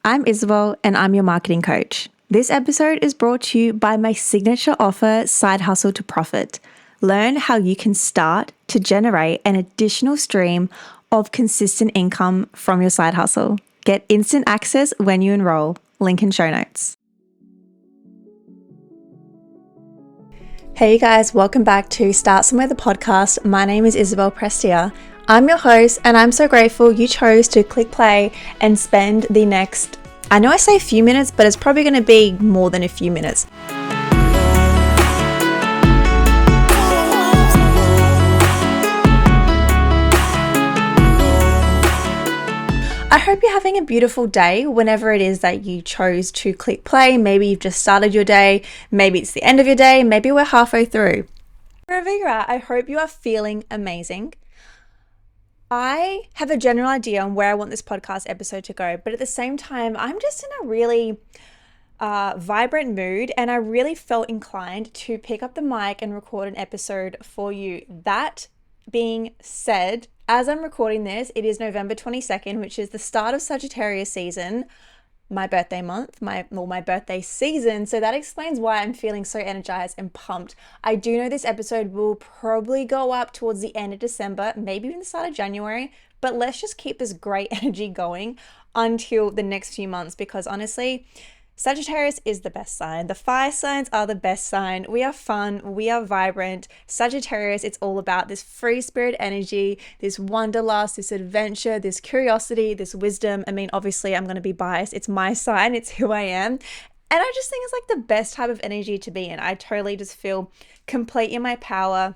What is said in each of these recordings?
I'm Isabel and I'm your marketing coach. This episode is brought to you by my signature offer, Side Hustle to Profit. Learn how you can start to generate an additional stream of consistent income from your side hustle. Get instant access when you enroll. Link in show notes. Hey guys, welcome back to Start Somewhere the podcast. My name is Isabel Prestia. I'm your host and I'm so grateful you chose to click play and spend the next, I know I say a few minutes, but it's probably going to be more than a few minutes. I hope you're having a beautiful day whenever it is that you chose to click play. Maybe you've just started your day, maybe it's the end of your day, maybe we're halfway through. Wherever you're at, I hope you are feeling amazing. I have a general idea on where I want this podcast episode to go, but at the same time, I'm just in a really vibrant mood and I really felt inclined to pick up the mic and record an episode for you. That being said, as I'm recording this, it is November 22nd, which is the start of Sagittarius season, my birthday month, my birthday season. So that explains why I'm feeling so energized and pumped. I do know this episode will probably go up towards the end of December, maybe even the start of January, but let's just keep this great energy going until the next few months, because honestly, Sagittarius is the best sign. The fire signs are the best sign. We are fun. We are vibrant. Sagittarius, it's all about this free spirit energy, this wanderlust, this adventure, this curiosity, this wisdom. I mean, obviously, I'm going to be biased. It's my sign. It's who I am. And I just think it's like the best type of energy to be in. I totally just feel complete in my power,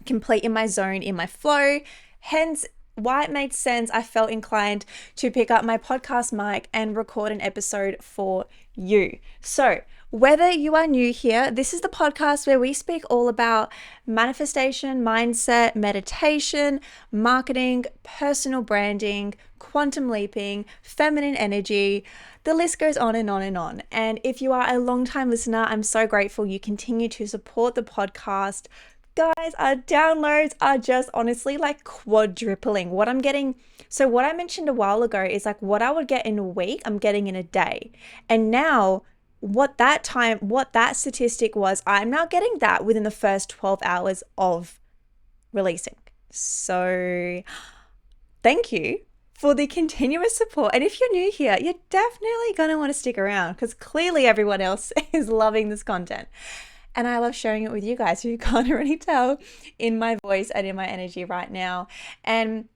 complete in my zone, in my flow. Hence, why it made sense, I felt inclined to pick up my podcast mic and record an episode for you. So, whether you are new here, this is the podcast where we speak all about manifestation, mindset, meditation, marketing, personal branding, quantum leaping, feminine energy. The list goes on and on and on. And if you are a long-time listener, I'm so grateful you continue to support the podcast. Guys, our downloads are just honestly like quadrupling. What I'm getting, so what I mentioned a while ago is like what I would get in a week, I'm getting in a day. And now what that statistic was, I'm now getting that within the first 12 hours of releasing. So thank you for the continuous support. And if you're new here, you're definitely going to want to stick around because clearly everyone else is loving this content. And I love sharing it with you guys, who you can't already tell in my voice and in my energy right now. And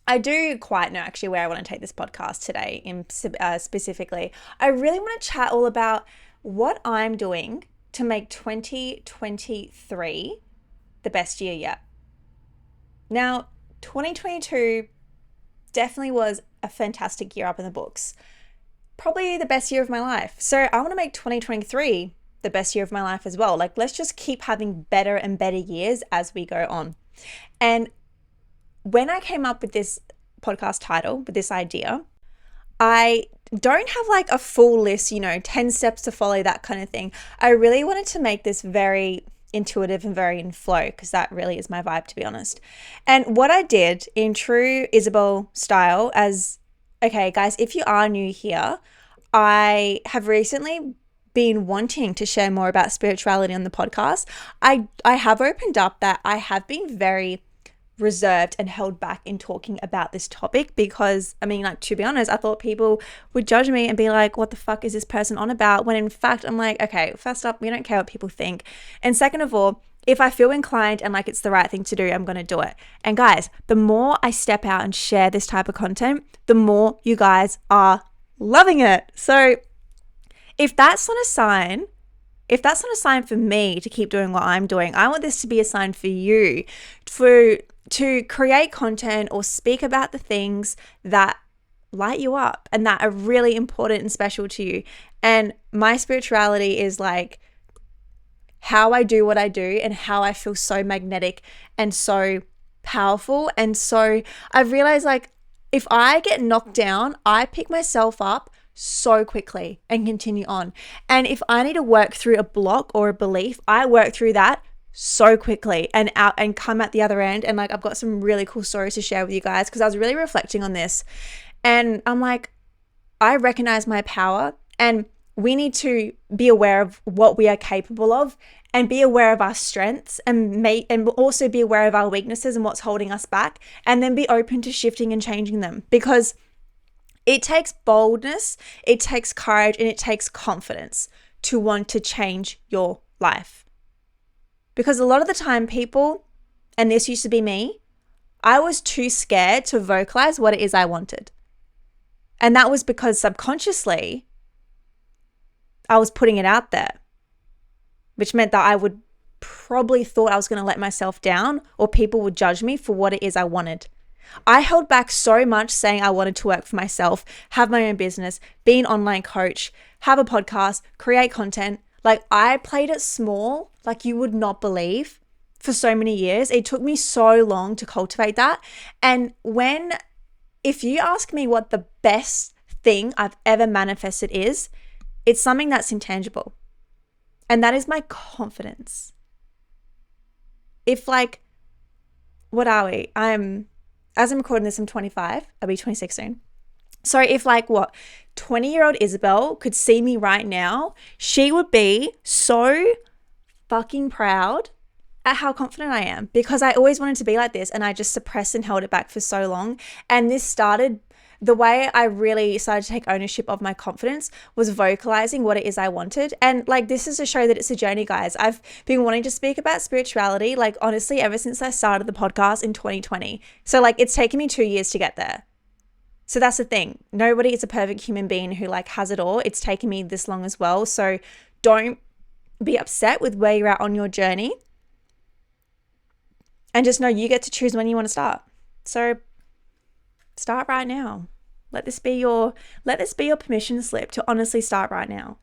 I do quite know actually where I want to take this podcast today specifically. I really want to chat all about what I'm doing to make 2023 the best year yet. Now, 2022 definitely was a fantastic year up in the books. Probably the best year of my life. So I want to make 2023 the best year of my life as well. Like, let's just keep having better and better years as we go on. And when I came up with this podcast title, with this idea, I don't have like a full list, 10 steps to follow, that kind of thing. I really wanted to make this very intuitive and very in flow because that really is my vibe, to be honest. And what I did in true Isabel style okay, guys, if you are new here, I have recently been wanting to share more about spirituality on the podcast. I have opened up that I have been very reserved and held back in talking about this topic because, to be honest, I thought people would judge me and be like, what the fuck is this person on about? When in fact, I'm like, okay, first up, we don't care what people think. And second of all, if I feel inclined and like it's the right thing to do, I'm going to do it. And guys, the more I step out and share this type of content, the more you guys are loving it. So if that's not a sign for me to keep doing what I'm doing, I want this to be a sign for you to create content or speak about the things that light you up and that are really important and special to you. And my spirituality is like how I do what I do and how I feel so magnetic and so powerful. And so I've realized, like, if I get knocked down, I pick myself up so quickly and continue on. And if I need to work through a block or a belief, I work through that so quickly and out and come at the other end. And like, I've got some really cool stories to share with you guys because I was really reflecting on this and I'm like, I recognize my power, and we need to be aware of what we are capable of and be aware of our strengths and also be aware of our weaknesses and what's holding us back, and then be open to shifting and changing them, because it takes boldness, it takes courage, and it takes confidence to want to change your life. Because a lot of the time people, and this used to be me, I was too scared to vocalize what it is I wanted. And that was because subconsciously I was putting it out there, which meant that I would probably thought I was going to let myself down, or people would judge me for what it is I wanted. I held back so much saying I wanted to work for myself, have my own business, be an online coach, have a podcast, create content. Like, I played it small, like you would not believe, for so many years. It took me so long to cultivate that. And if you ask me what the best thing I've ever manifested is, it's something that's intangible. And that is my confidence. If what are we? As I'm recording this, I'm 25. I'll be 26 soon. So if 20-year-old Isabel could see me right now, she would be so fucking proud at how confident I am, because I always wanted to be like this and I just suppressed and held it back for so long. And this started, the way I really started to take ownership of my confidence was vocalizing what it is I wanted. And this is to show that it's a journey, guys. I've been wanting to speak about spirituality, honestly, ever since I started the podcast in 2020. So it's taken me 2 years to get there. So that's the thing. Nobody is a perfect human being who has it all. It's taken me this long as well. So don't be upset with where you're at on your journey. And just know you get to choose when you want to start. So start right now. Let this be your permission slip to honestly start right now.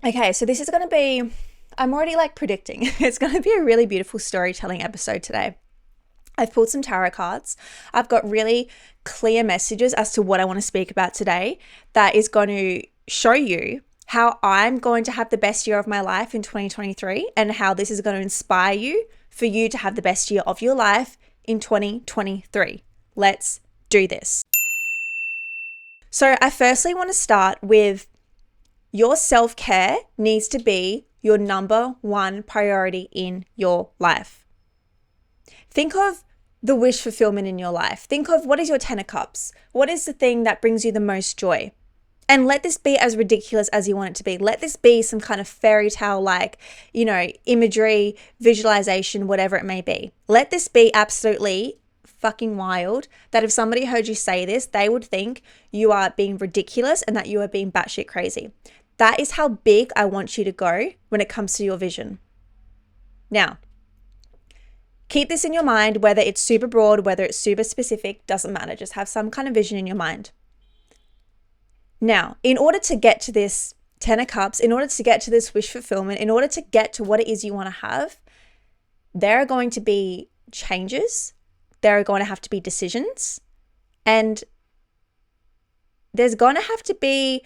Okay, so this is going to be, I'm already predicting, it's going to be a really beautiful storytelling episode today. I've pulled some tarot cards. I've got really clear messages as to what I want to speak about today that is going to show you how I'm going to have the best year of my life in 2023, and how this is going to inspire you for you to have the best year of your life in 2023. Let's do this. So I firstly want to start with your self-care needs to be your number one priority in your life. Think of the wish fulfillment in your life. Think of, what is your 10 of cups? What is the thing that brings you the most joy? And let this be as ridiculous as you want it to be. Let this be some kind of fairy tale imagery, visualization, whatever it may be. Let this be absolutely fucking wild, that if somebody heard you say this, they would think you are being ridiculous and that you are being batshit crazy. That is how big I want you to go when it comes to your vision. Now, keep this in your mind, whether it's super broad, whether it's super specific, doesn't matter. Just have some kind of vision in your mind. Now, in order to get to this 10 of cups, in order to get to this wish fulfillment, in order to get to what it is you want to have, there are going to be changes. There are going to have to be decisions. And there's going to have to be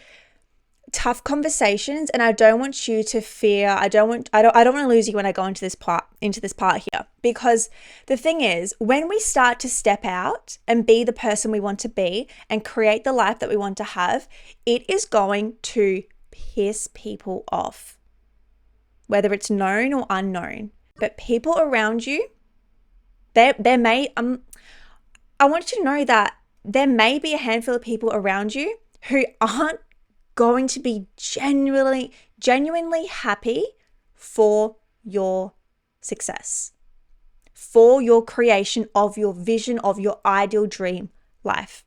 tough conversations, and I don't want you to fear. I don't want to lose you when I go into this part here, because the thing is, when we start to step out and be the person we want to be and create the life that we want to have, it is going to piss people off, whether it's known or unknown. But people around you, I want you to know that there may be a handful of people around you who aren't going to be genuinely happy for your success, for your creation of your vision of your ideal dream life.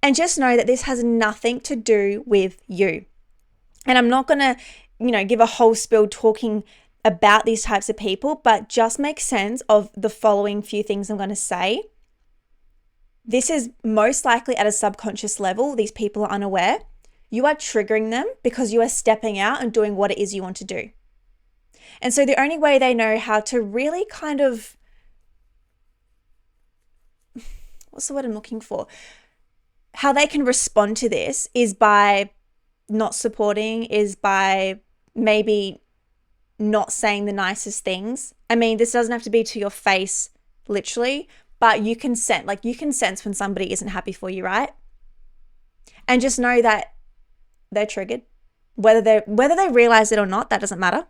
And just know that this has nothing to do with you. And I'm not going to, give a whole spiel talking about these types of people, but just make sense of the following few things I'm going to say. This is most likely at a subconscious level. These people are unaware. You are triggering them because you are stepping out and doing what it is you want to do. And so the only way they know how to really kind of, what's the word I'm looking for? How they can respond to this is by not supporting, is by maybe not saying the nicest things. I mean, this doesn't have to be to your face, literally, but you can sense when somebody isn't happy for you, right? And just know that they're triggered. Whether they realize it or not, that doesn't matter.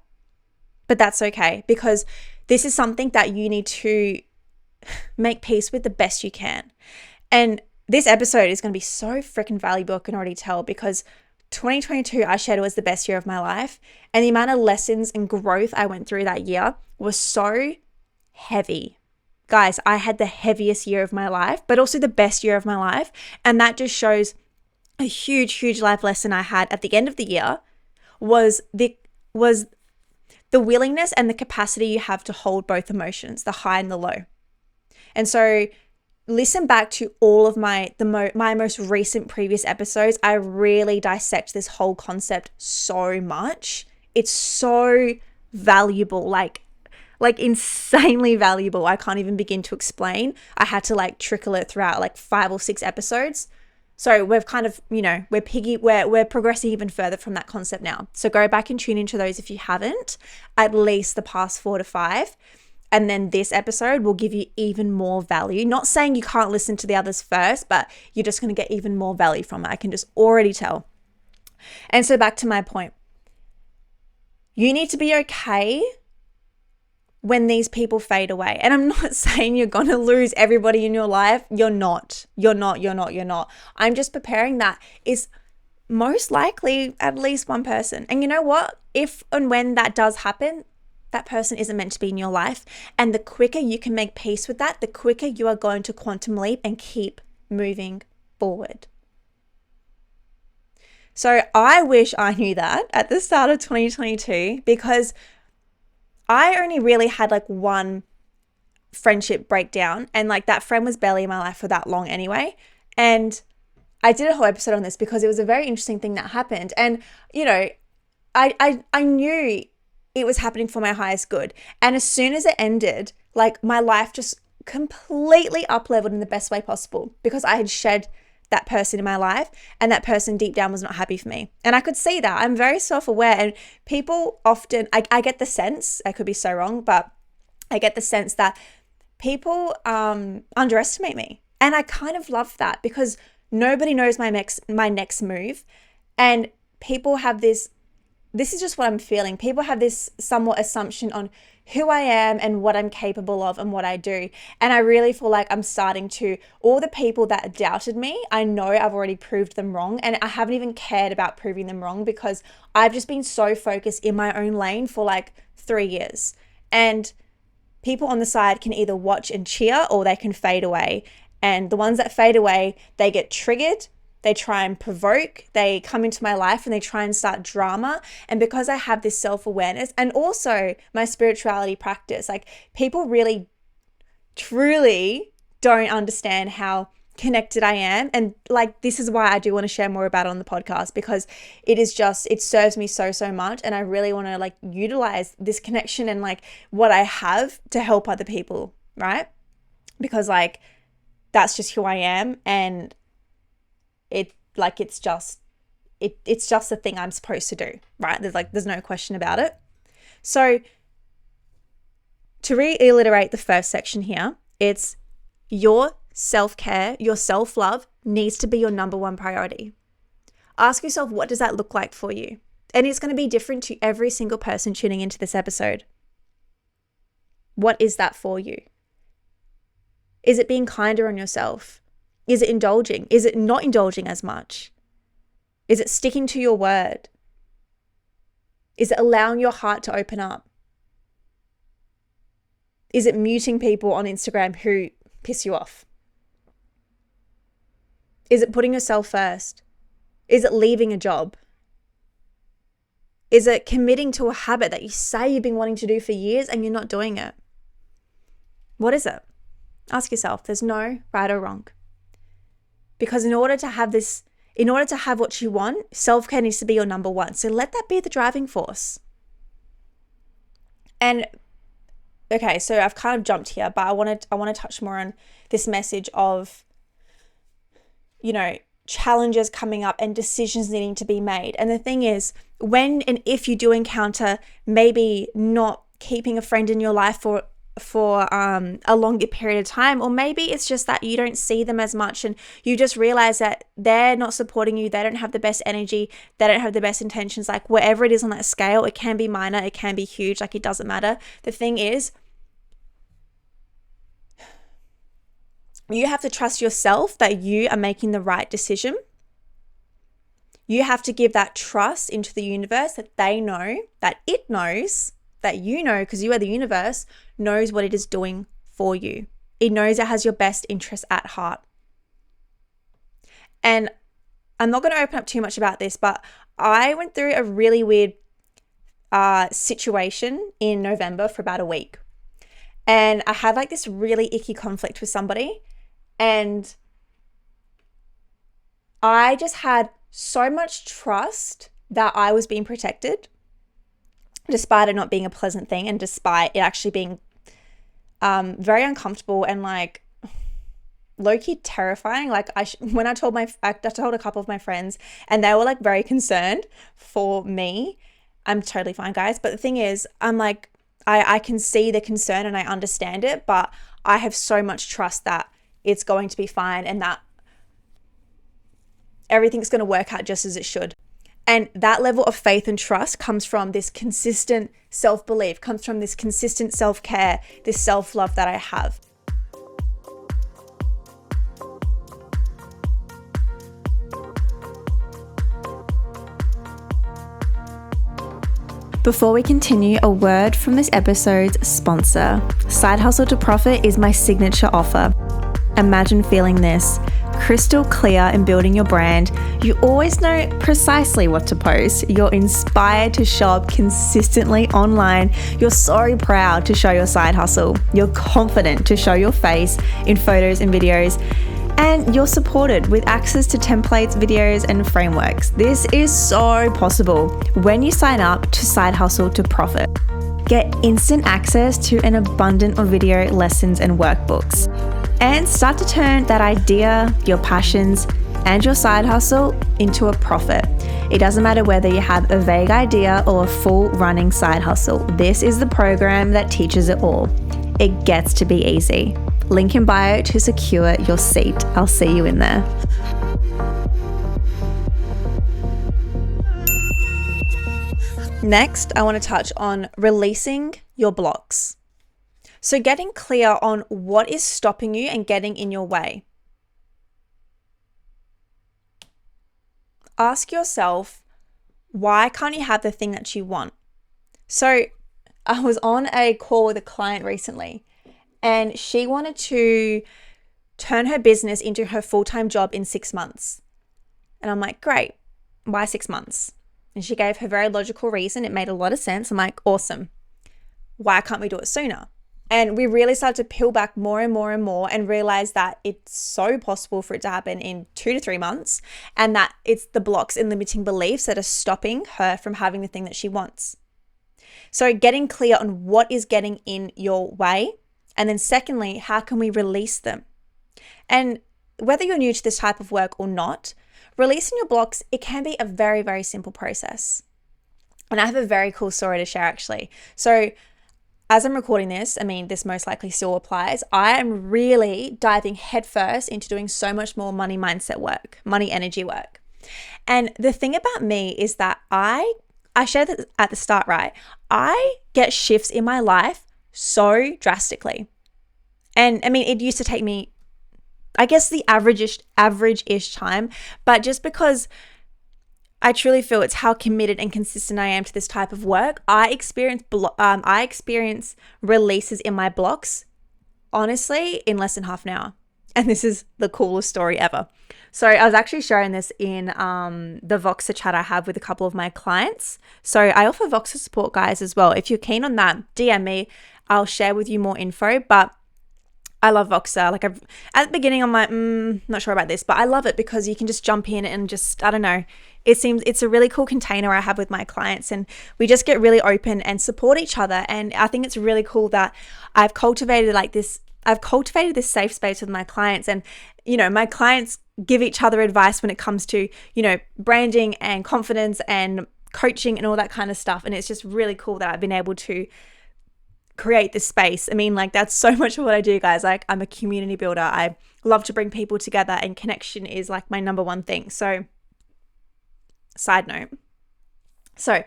But that's okay, because this is something that you need to make peace with the best you can. And this episode is going to be so freaking valuable, I can already tell, because 2022 I shared was the best year of my life. And the amount of lessons and growth I went through that year was so heavy. Guys, I had the heaviest year of my life, but also the best year of my life. And that just shows a huge, huge life lesson I had at the end of the year was the willingness and the capacity you have to hold both emotions, the high and the low. And so listen back to all of my most recent previous episodes. I really dissect this whole concept so much. It's so valuable, like insanely valuable. I can't even begin to explain. I had to trickle it throughout 5 or 6 episodes. So we've kind of, we're progressing even further from that concept now. So go back and tune into those if you haven't, at least the past 4 to 5. And then this episode will give you even more value. Not saying you can't listen to the others first, but you're just going to get even more value from it. I can just already tell. And so back to my point. You need to be okay when these people fade away. And I'm not saying you're going to lose everybody in your life. You're not. I'm just preparing that is most likely at least one person. And you know what? If and when that does happen, that person isn't meant to be in your life. And the quicker you can make peace with that, the quicker you are going to quantum leap and keep moving forward. So I wish I knew that at the start of 2022, because I only really had one friendship breakdown, and that friend was barely in my life for that long anyway. And I did a whole episode on this because it was a very interesting thing that happened. And, I knew it was happening for my highest good. And as soon as it ended, my life just completely up-leveled in the best way possible, because I had shed that person in my life, and that person deep down was not happy for me. And I could see that. I'm very self-aware, and people often, I get the sense, I could be so wrong, but I get the sense that people underestimate me. And I kind of love that, because nobody knows my next move. And people have this is just what I'm feeling. People have this somewhat assumption on who I am and what I'm capable of and what I do. And I really feel like I'm starting to, all the people that doubted me, I know I've already proved them wrong. And I haven't even cared about proving them wrong, because I've just been so focused in my own lane for 3 years. And people on the side can either watch and cheer, or they can fade away. And the ones that fade away, they get triggered. They try and provoke, they come into my life and they try and start drama. And because I have this self-awareness and also my spirituality practice, people really, truly don't understand how connected I am. And this is why I do want to share more about it on the podcast, because it serves me so, so much. And I really want to utilize this connection and what I have to help other people, right? Because that's just who I am. And it's just the thing I'm supposed to do, right? There's no question about it. So to reiterate the first section here, it's your self-care, your self-love needs to be your number one priority. Ask yourself, what does that look like for you? And it's going to be different to every single person tuning into this episode. What is that for you? Is it being kinder on yourself? Is it indulging? Is it not indulging as much? Is it sticking to your word? Is it allowing your heart to open up? Is it muting people on Instagram who piss you off? Is it putting yourself first? Is it leaving a job? Is it committing to a habit that you say you've been wanting to do for years and you're not doing it? What is it? Ask yourself. There's no right or wrong. Because in order to have what you want, self-care needs to be your number one. So let that be the driving force. And okay, so I've kind of jumped here, but I want to touch more on this message of, challenges coming up and decisions needing to be made. And the thing is, when and if you do encounter maybe not keeping a friend in your life for for a longer period of time, or maybe it's just that you don't see them as much and you just realize that they're not supporting you, they don't have the best energy, they don't have the best intentions. Like wherever it is on that scale, it can be minor, it can be huge, like it doesn't matter. The thing is, you have to trust yourself that you are making the right decision. You have to give that trust into the universe that they know, that it knows, that you know, because you are the universe, knows what it is doing for you. It knows it has your best interest at heart. And I'm not going to open up too much about this, but I went through a really weird situation in November for about a week. And I had like this really icky conflict with somebody. And I just had so much trust that I was being protected, despite it not being a pleasant thing and despite it actually being very uncomfortable and like low-key terrifying. Like when I told a couple of my friends and they were like very concerned for me. I'm totally fine, guys. But the thing is, I'm like, I can see the concern and I understand it, but I have so much trust that it's going to be fine and that everything's going to work out just as it should. And that level of faith and trust comes from this consistent self-belief, comes from this consistent self-care, this self-love that I have. Before we continue, a word from this episode's sponsor. Side Hustle to Profit is my signature offer. Imagine feeling this. Crystal clear in building your brand. You always know precisely what to post. You're inspired to show up consistently online. You're so proud to show your side hustle. You're confident to show your face in photos and videos. And you're supported with access to templates, videos, and frameworks. This is so possible when you sign up to Side Hustle to Profit. Get instant access to an abundance of video lessons and workbooks. And start to turn that idea, your passions, and your side hustle into a profit. It doesn't matter whether you have a vague idea or a full running side hustle. This is the program that teaches it all. It gets to be easy. Link in bio to secure your seat. I'll see you in there. Next, I want to touch on releasing your blocks. So getting clear on what is stopping you and getting in your way. Ask yourself, why can't you have the thing that you want? So I was on a call with a client recently and she wanted to turn her business into her full-time job in 6 months. And I'm like, great, why 6 months? And she gave her very logical reason. It made a lot of sense. I'm like, awesome. Why can't we do it sooner? And we really started to peel back more and more and more and realize that it's so possible for it to happen in 2 to 3 months, and that it's the blocks and limiting beliefs that are stopping her from having the thing that she wants. So getting clear on what is getting in your way. And then secondly, how can we release them? And whether you're new to this type of work or not, releasing your blocks, it can be a very, very simple process. And I have a very cool story to share actually. So as I'm recording this, I mean, this most likely still applies. I am really diving headfirst into doing so much more money mindset work, money energy work. And the thing about me is that I shared that at the start, right? I get shifts in my life so drastically. And I mean, it used to take me, I guess, the average-ish time, but just because I truly feel it's how committed and consistent I am to this type of work, I experience releases in my blocks, honestly, in less than half an hour. And this is the coolest story ever. So I was actually sharing this in the Voxer chat I have with a couple of my clients. So I offer Voxer support, guys, as well. If you're keen on that, DM me. I'll share with you more info. But I love Voxer. Like at the beginning, I'm like, not sure about this, but I love it because you can just jump in and just, I don't know. It's a really cool container I have with my clients, and we just get really open and support each other. And I think it's really cool that I've cultivated this safe space with my clients, and, you know, my clients give each other advice when it comes to, you know, branding and confidence and coaching and all that kind of stuff. And it's just really cool that I've been able to create this space. I mean, like, that's so much of what I do, guys. Like, I'm a community builder. I love to bring people together, and connection is like my number one thing. So, side note. So,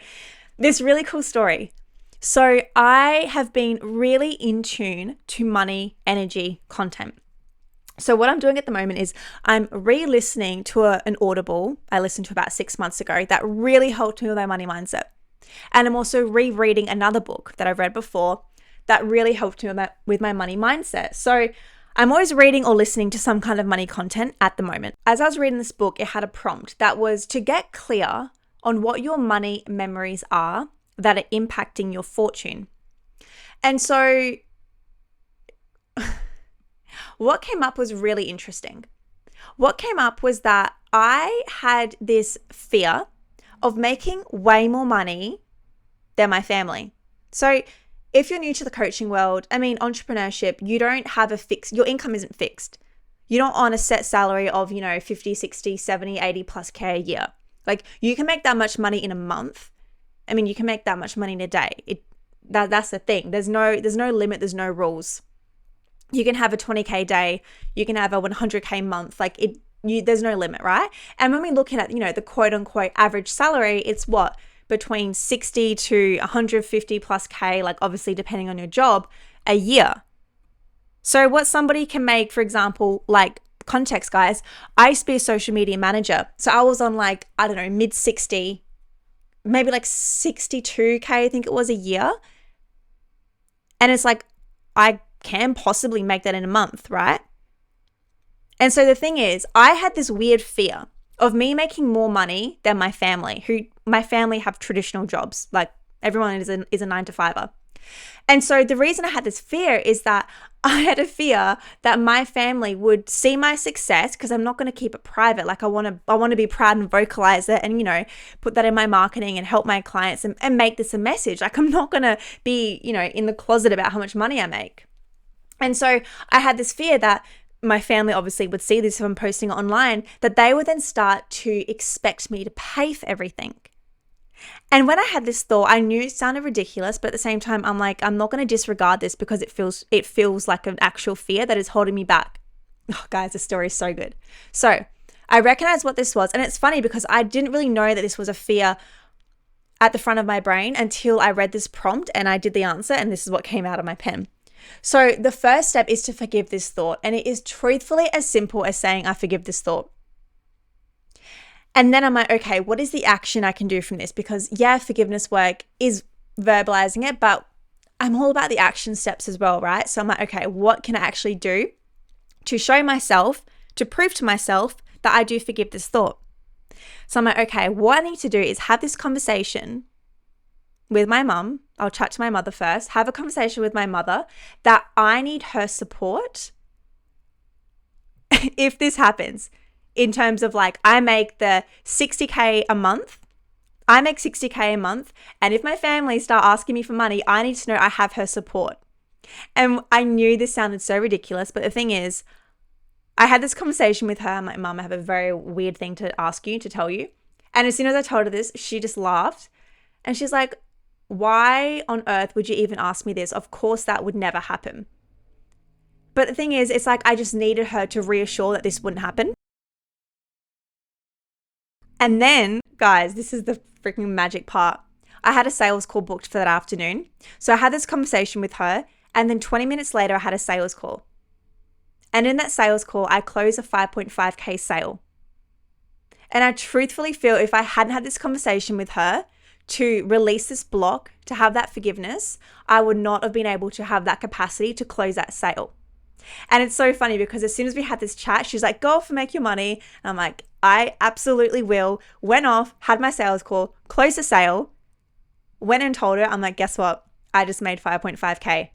this really cool story. So, I have been really in tune to money, energy, content. So what I'm doing at the moment is I'm re-listening to an Audible I listened to about 6 months ago that really helped me with my money mindset. And I'm also rereading another book that I've read before that really helped me with my money mindset. So I'm always reading or listening to some kind of money content at the moment. As I was reading this book, it had a prompt that was to get clear on what your money memories are that are impacting your fortune. And so what came up was really interesting. What came up was that I had this fear of making way more money than my family. So if you're new to the coaching world, I mean, entrepreneurship, you don't have your income isn't fixed. You're not on a set salary of, 50, 60, 70, 80 plus K a year. Like, you can make that much money in a month. I mean, you can make that much money in a day. That's the thing. There's no limit. There's no rules. You can have a 20K day, you can have a 100K month, there's no limit, right? And when we look at, the quote unquote average salary, it's what? Between 60 to 150 plus K, like obviously depending on your job, a year. So what somebody can make, for example, like context, guys, I used to be a social media manager. So I was on mid 60, maybe like 62K, I think it was a year. And it's like, I can possibly make that in a month, right? And so the thing is, I had this weird fear of me making more money than my family, my family have traditional jobs. Like, everyone is a 9-to-5er. And so the reason I had this fear is that I had a fear that my family would see my success, because I'm not going to keep it private. Like, I want to be proud and vocalize it and, put that in my marketing and help my clients and make this a message. Like, I'm not going to be, in the closet about how much money I make. And so I had this fear that my family obviously would see this if I'm posting it online, that they would then start to expect me to pay for everything. And when I had this thought, I knew it sounded ridiculous, but at the same time, I'm like, I'm not going to disregard this because it feels like an actual fear that is holding me back. Oh, guys, the story is so good. So I recognized what this was. And it's funny because I didn't really know that this was a fear at the front of my brain until I read this prompt and I did the answer, and this is what came out of my pen. So the first step is to forgive this thought. And it is truthfully as simple as saying, I forgive this thought. And then I'm like, okay, what is the action I can do from this? Because forgiveness work is verbalizing it, but I'm all about the action steps as well, right? So I'm like, okay, what can I actually do to show myself, to prove to myself that I do forgive this thought? So I'm like, okay, what I need to do is have this conversation with my mum. I'll chat to my mother first, have a conversation with my mother that I need her support if this happens, in terms of like, I make the 60K a month. I make 60K a month. And if my family start asking me for money, I need to know I have her support. And I knew this sounded so ridiculous, but the thing is, I had this conversation with her. I'm like, Mum, I have a very weird thing to tell you. And as soon as I told her this, she just laughed. And she's like, why on earth would you even ask me this? Of course, that would never happen. But the thing is, it's like I just needed her to reassure that this wouldn't happen. And then, guys, this is the freaking magic part. I had a sales call booked for that afternoon. So I had this conversation with her, and then 20 minutes later, I had a sales call. And in that sales call, I closed a 5.5K sale. And I truthfully feel if I hadn't had this conversation with her to release this block, to have that forgiveness, I would not have been able to have that capacity to close that sale. And it's so funny because as soon as we had this chat, she's like, go off and make your money. And I'm like, I absolutely will. Went off, had my sales call, closed the sale, went and told her, I'm like, guess what? I just made 5.5K.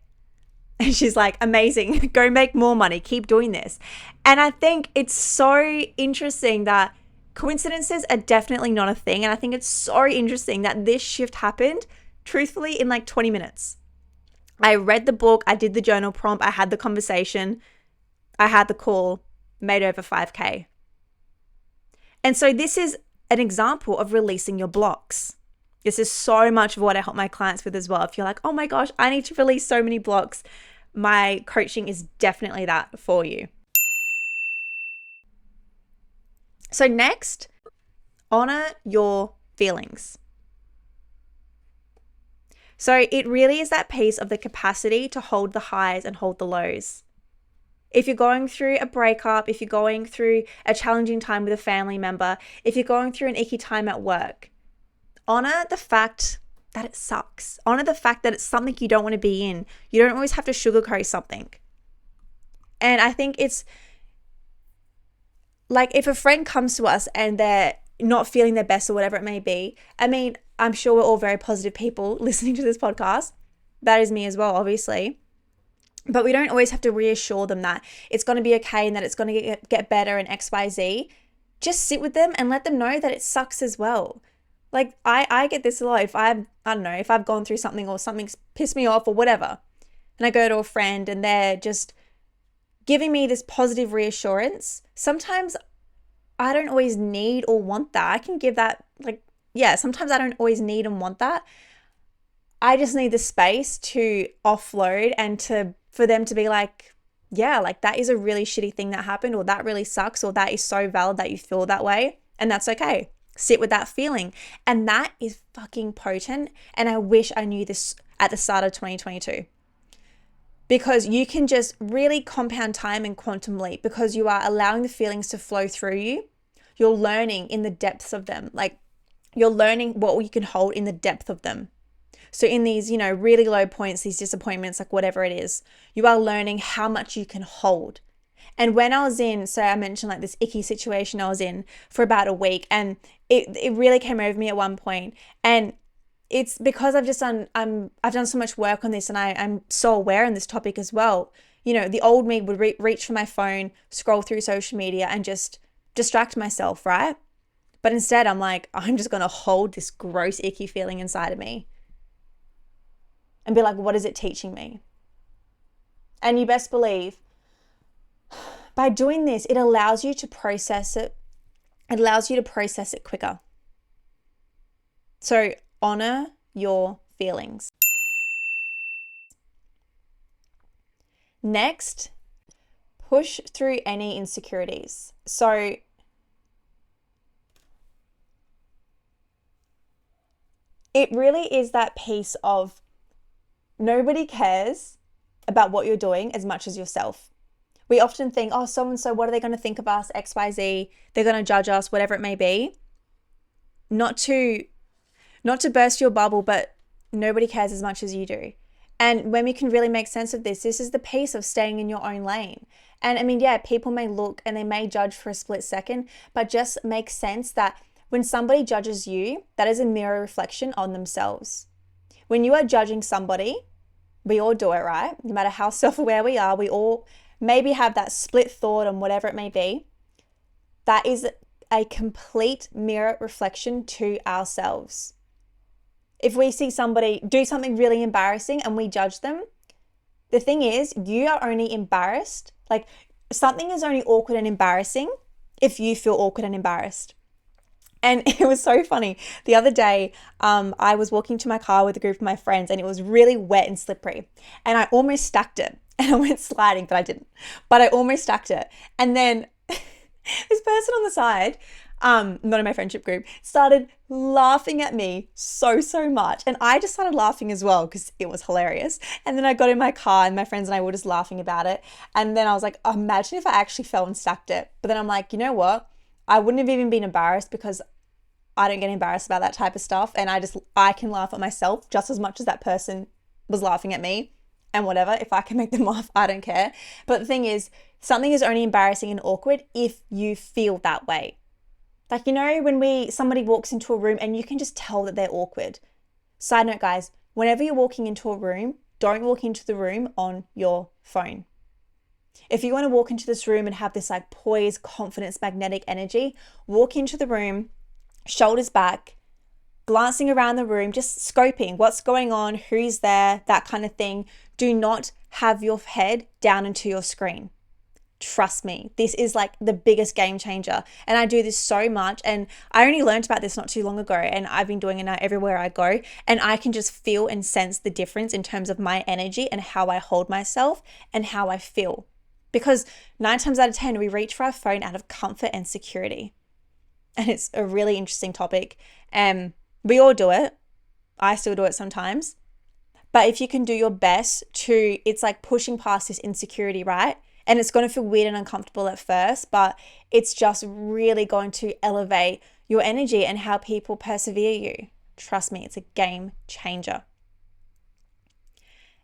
And she's like, amazing, go make more money, keep doing this. And I think it's so interesting that coincidences are definitely not a thing. And I think it's so interesting that this shift happened, truthfully, in like 20 minutes. I read the book, I did the journal prompt, I had the conversation, I had the call, made over 5K. And so this is an example of releasing your blocks. This is so much of what I help my clients with as well. If you're like, oh my gosh, I need to release so many blocks, my coaching is definitely that for you. So next, honor your feelings. So it really is that piece of the capacity to hold the highs and hold the lows. If you're going through a breakup, if you're going through a challenging time with a family member, if you're going through an icky time at work, honor the fact that it sucks. Honor the fact that it's something you don't want to be in. You don't always have to sugarcoat something. And I think it's like if a friend comes to us and they're not feeling their best or whatever it may be, I mean, I'm sure we're all very positive people listening to this podcast. That is me as well, obviously. But we don't always have to reassure them that it's going to be okay and that it's going to get better and X, Y, Z. Just sit with them and let them know that it sucks as well. Like I get this a lot. If I don't know, if I've gone through something or something's pissed me off or whatever, and I go to a friend and they're just giving me this positive reassurance, sometimes I don't always need or want that. I can give that, sometimes I don't always need and want that. I just need the space to offload and for them to be like, yeah, like that is a really shitty thing that happened, or that really sucks, or that is so valid that you feel that way. And that's okay. Sit with that feeling. And that is fucking potent. And I wish I knew this at the start of 2022. Because you can just really compound time and quantum leap because you are allowing the feelings to flow through you. You're learning in the depths of them. Like you're learning what you can hold in the depth of them. So in these, really low points, these disappointments, like whatever it is, you are learning how much you can hold. And when I was so I mentioned like this icky situation I was in for about a week, and it really came over me at one point. And it's because I've done so much work on this, and I'm so aware in this topic as well. The old me would reach for my phone, scroll through social media and just distract myself, right? But instead I'm like, I'm just going to hold this gross, icky feeling inside of me and be like, what is it teaching me? And you best believe by doing this, it allows you to process it. It allows you to process it quicker. So honor your feelings. Next, push through any insecurities. So it really is that piece of nobody cares about what you're doing as much as yourself. We often think, oh, so-and-so, what are they going to think of us? X, Y, Z. They're going to judge us, whatever it may be. Not to burst your bubble, but nobody cares as much as you do. And when we can really make sense of this is the piece of staying in your own lane. And I mean, yeah, people may look and they may judge for a split second, but just make sense that when somebody judges you, that is a mirror reflection on themselves. When you are judging somebody, we all do it, right? No matter how self-aware we are, we all maybe have that split thought on whatever it may be. That is a complete mirror reflection to ourselves. If we see somebody do something really embarrassing and we judge them, the thing is, you are only embarrassed. Like something is only awkward and embarrassing if you feel awkward and embarrassed. And it was so funny. The other day, I was walking to my car with a group of my friends and it was really wet and slippery. And I almost stacked it. And I went sliding, but I didn't. But I almost stacked it. And then this person on the side, not in my friendship group, started laughing at me so much. And I just started laughing as well because it was hilarious. And then I got in my car and my friends and I were just laughing about it. And then I was like, oh, imagine if I actually fell and stacked it. But then I'm like, you know what? I wouldn't have even been embarrassed because I don't get embarrassed about that type of stuff. And I can laugh at myself just as much as that person was laughing at me. And whatever, if I can make them laugh, I don't care. But the thing is, something is only embarrassing and awkward if you feel that way. Like, when somebody walks into a room and you can just tell that they're awkward. Side note, guys, whenever you're walking into a room, don't walk into the room on your phone. If you want to walk into this room and have this like poise, confidence, magnetic energy, walk into the room, shoulders back, glancing around the room, just scoping what's going on, who's there, that kind of thing. Do not have your head down into your screen. Trust me, this is like the biggest game changer. And I do this so much. And I only learned about this not too long ago. And I've been doing it now everywhere I go. And I can just feel and sense the difference in terms of my energy and how I hold myself and how I feel. Because 9 times out of 10, we reach for our phone out of comfort and security. And it's a really interesting topic. We all do it. I still do it sometimes. But if you can do your best to, it's like pushing past this insecurity, right? And it's going to feel weird and uncomfortable at first, but it's just really going to elevate your energy and how people persevere you. Trust me, it's a game changer.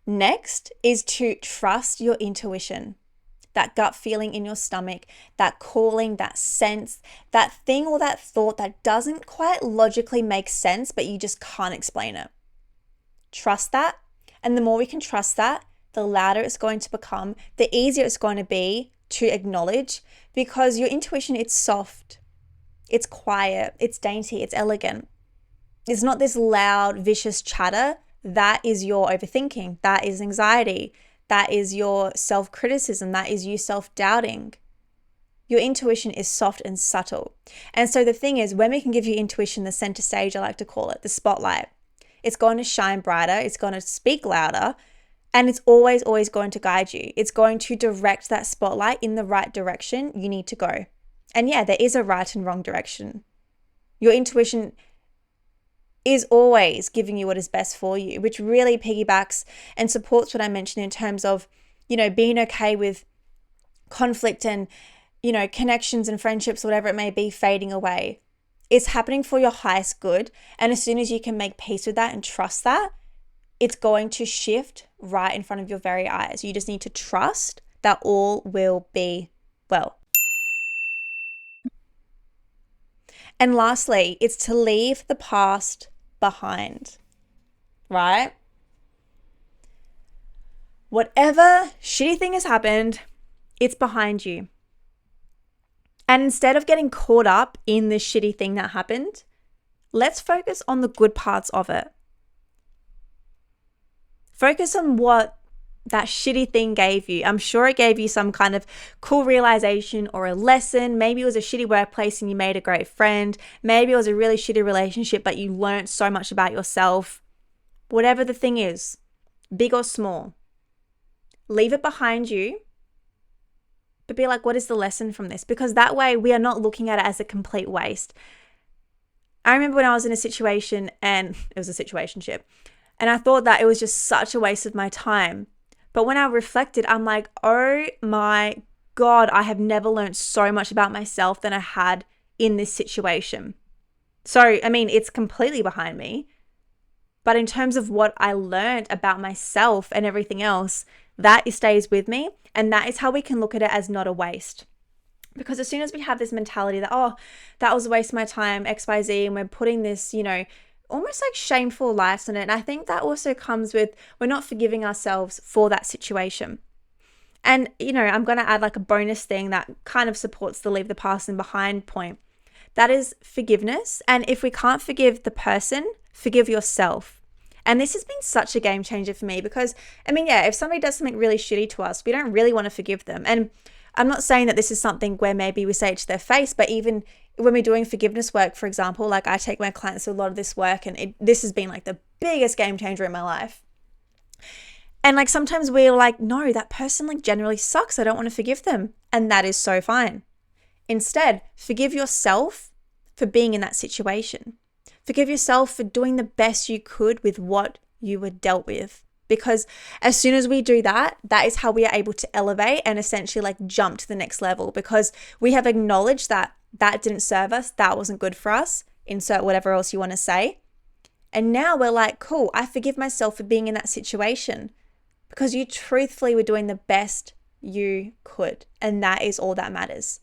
Next is to trust your intuition. That gut feeling in your stomach, that calling, that sense, that thing or that thought that doesn't quite logically make sense, but you just can't explain it. Trust that. And the more we can trust that, the louder it's going to become, the easier it's going to be to acknowledge, because your intuition, it's soft, it's quiet, it's dainty, it's elegant. It's not this loud, vicious chatter. That is your overthinking. That is anxiety. That is your self-criticism. That is you self-doubting. Your intuition is soft and subtle. And so the thing is, when we can give your intuition the center stage, I like to call it, the spotlight, it's going to shine brighter, it's going to speak louder, and it's always, always going to guide you. It's going to direct that spotlight in the right direction you need to go. And yeah, there is a right and wrong direction. Your intuition is always giving you what is best for you, which really piggybacks and supports what I mentioned in terms of, being okay with conflict and, connections and friendships, whatever it may be, fading away. It's happening for your highest good. And as soon as you can make peace with that and trust that, it's going to shift right in front of your very eyes. You just need to trust that all will be well. And lastly, it's to leave the past behind, right? Whatever shitty thing has happened, it's behind you. And instead of getting caught up in this shitty thing that happened, let's focus on the good parts of it. Focus on what that shitty thing gave you. I'm sure it gave you some kind of cool realization or a lesson. Maybe it was a shitty workplace and you made a great friend. Maybe it was a really shitty relationship, but you learned so much about yourself. Whatever the thing is, big or small, leave it behind you, but be like, what is the lesson from this? Because that way we are not looking at it as a complete waste. I remember when I was in a situation, and it was a situationship, and I thought that it was just such a waste of my time. But when I reflected, I'm like, oh my God, I have never learned so much about myself than I had in this situation. So, it's completely behind me. But in terms of what I learned about myself and everything else, that stays with me. And that is how we can look at it as not a waste. Because as soon as we have this mentality that, oh, that was a waste of my time, XYZ, and we're putting this, almost like shameful lives on it. And I think that also comes with, we're not forgiving ourselves for that situation. And, I'm going to add like a bonus thing that kind of supports the leave the past and behind point. That is forgiveness. And if we can't forgive the person, forgive yourself. And this has been such a game changer for me because, if somebody does something really shitty to us, we don't really want to forgive them. And I'm not saying that this is something where maybe we say it to their face, but even when we're doing forgiveness work, for example, like I take my clients through a lot of this work, and this has been like the biggest game changer in my life. And like sometimes we're like, no, that person like generally sucks. I don't want to forgive them. And that is so fine. Instead, forgive yourself for being in that situation. Forgive yourself for doing the best you could with what you were dealt with. Because as soon as we do that, that is how we are able to elevate and essentially like jump to the next level, because we have acknowledged that that didn't serve us, that wasn't good for us, insert whatever else you want to say. And now we're like, cool, I forgive myself for being in that situation because you truthfully were doing the best you could. And that is all that matters.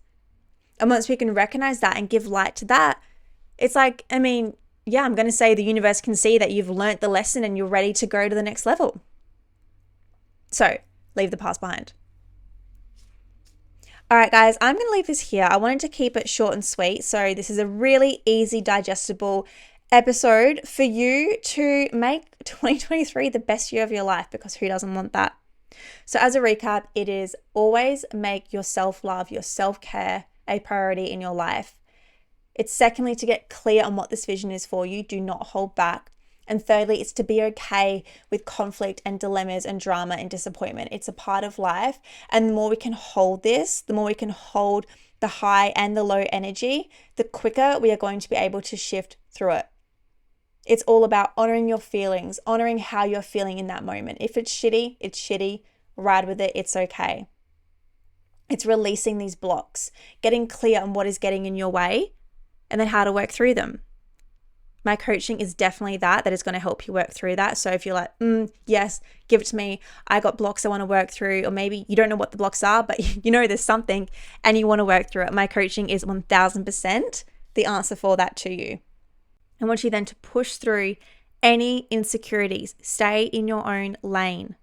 And once we can recognize that and give light to that, it's like, I'm going to say the universe can see that you've learnt the lesson and you're ready to go to the next level. So leave the past behind. All right, guys, I'm going to leave this here. I wanted to keep it short and sweet. So this is a really easy, digestible episode for you to make 2023 the best year of your life, because who doesn't want that? So as a recap, it is always make your self-love, your self-care a priority in your life. It's secondly to get clear on what this vision is for you. Do not hold back. And thirdly, it's to be okay with conflict and dilemmas and drama and disappointment. It's a part of life. And the more we can hold this, the more we can hold the high and the low energy, the quicker we are going to be able to shift through it. It's all about honoring your feelings, honoring how you're feeling in that moment. If it's shitty, it's shitty. Ride with it. It's okay. It's releasing these blocks, getting clear on what is getting in your way, and then how to work through them. My coaching is definitely that is going to help you work through that. So if you're like, yes, give it to me. I got blocks I want to work through, or maybe you don't know what the blocks are, but you know there's something and you want to work through it. My coaching is 1000% the answer for that to you. I want you then to push through any insecurities. Stay in your own lane.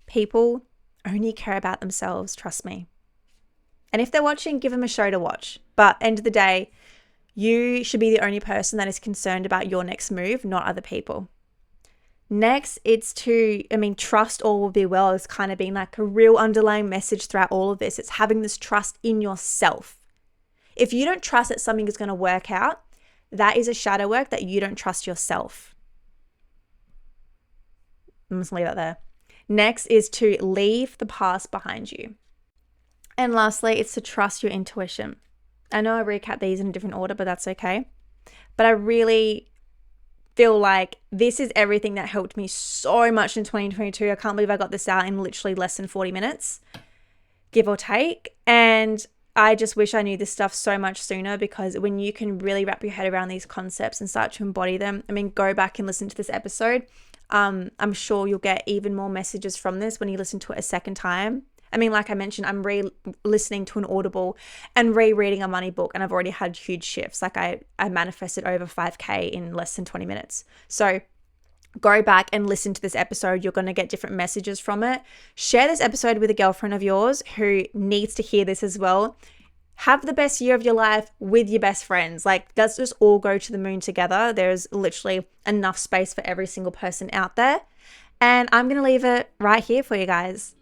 People only care about themselves, trust me. And if they're watching, give them a show to watch. But end of the day, you should be the only person that is concerned about your next move, not other people. Next, it's trust all will be well. It's kind of been like a real underlying message throughout all of this. It's having this trust in yourself. If you don't trust that something is going to work out, that is a shadow work that you don't trust yourself. I'm just going to leave that there. Next is to leave the past behind you. And lastly, it's to trust your intuition. I know I recap these in a different order, but that's okay. But I really feel like this is everything that helped me so much in 2022. I can't believe I got this out in literally less than 40 minutes, give or take. And I just wish I knew this stuff so much sooner, because when you can really wrap your head around these concepts and start to embody them, go back and listen to this episode. I'm sure you'll get even more messages from this when you listen to it a second time. Like I mentioned, I'm re-listening to an Audible and rereading a money book, and I've already had huge shifts. Like I manifested over 5K in less than 20 minutes. So go back and listen to this episode. You're going to get different messages from it. Share this episode with a girlfriend of yours who needs to hear this as well. Have the best year of your life with your best friends. Let's just all go to the moon together. There's literally enough space for every single person out there. And I'm going to leave it right here for you guys.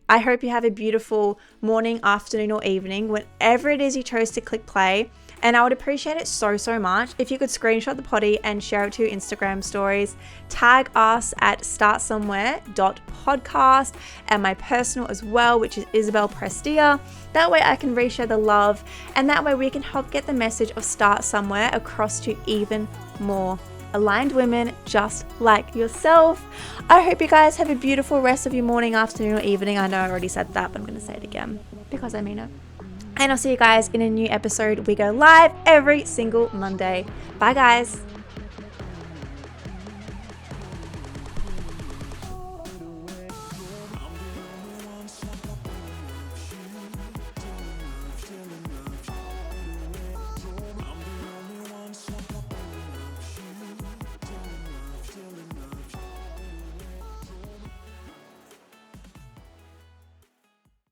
I hope you have a beautiful morning, afternoon, or evening, whenever it is you chose to click play. And I would appreciate it so, so much if you could screenshot the potty and share it to your Instagram stories. Tag us at startsomewhere.podcast and my personal as well, which is Isabel Prestia. That way I can reshare the love, and that way we can help get the message of Start Somewhere across to even more aligned women just like yourself. I hope you guys have a beautiful rest of your morning, afternoon, or evening. I know I already said that, but I'm going to say it again because I mean it. And I'll see you guys in a new episode. We go live every single Monday. Bye guys.